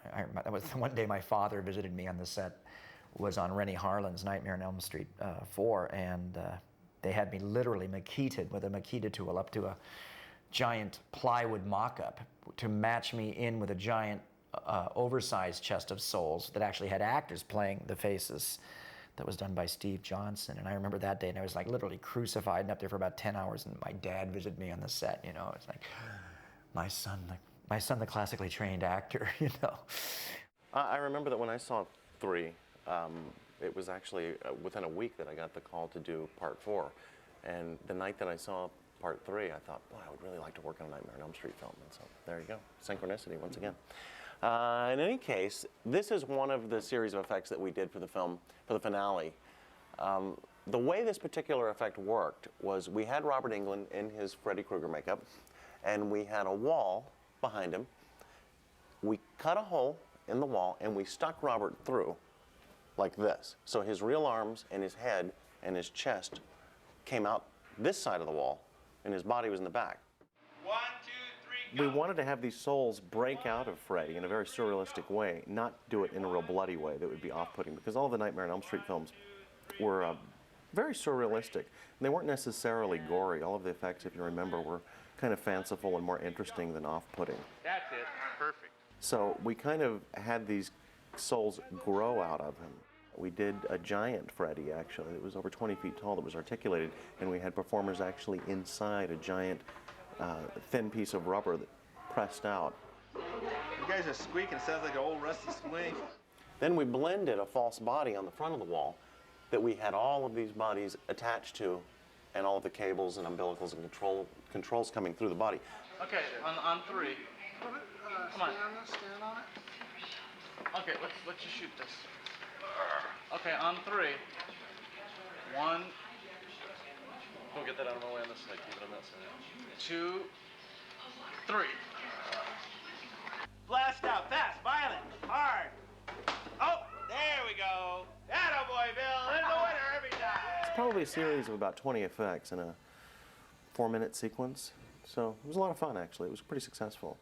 That was one day my father visited me on the set, was on Rennie Harlin's Nightmare on Elm Street 4, and they had me literally maquetted with a Makita tool up to a giant plywood mock-up to match me in with a giant oversized chest of souls that actually had actors playing the faces. That was done by Steve Johnson, and I remember that day, and I was like literally crucified and up there for about 10 hours, and my dad visited me on the set, you know. It's like, my son, the classically trained actor, you know. I remember that when I saw 3, it was actually within a week that I got the call to do part 4. And the night that I saw part 3, I thought, boy, I would really like to work on a Nightmare on Elm Street film. And so there you go, synchronicity once again. In any case, this is one of the series of effects that we did for the film, for the finale. The way this particular effect worked was we had Robert Englund in his Freddy Krueger makeup, and we had a wall behind him. We cut a hole in the wall, and we stuck Robert through like this. So his real arms and his head and his chest came out this side of the wall, and his body was in the back. 1, 2, 3, go. We wanted to have these souls break out of Freddy in a very surrealistic way, not do it in a real bloody way that would be off-putting, because all the Nightmare on Elm Street films were very surrealistic. And they weren't necessarily gory. All of the effects, if you remember, were kind of fanciful and more interesting than off-putting. That's it. Perfect. So we kind of had these souls grow out of him. We did a giant Freddy, actually. It was over 20 feet tall that was articulated, and we had performers actually inside a giant thin piece of rubber that pressed out. You guys are squeaking. It sounds like an old rusty swing. Then we blended a false body on the front of the wall that we had all of these bodies attached to, and all of the cables and umbilicals and controls coming through the body. Okay, on 3. Come on. Stand on it. Okay, let's just shoot this. Okay, on 3. 1. Go get that out of my way on this side. Keep it on that side. 2, 3. Blast out, fast, violent, hard. Oh, there we go. Attaboy, Bill. There's the winner every time. It's probably a series of about 20 effects in a 4-minute sequence. So it was a lot of fun, actually. It was pretty successful.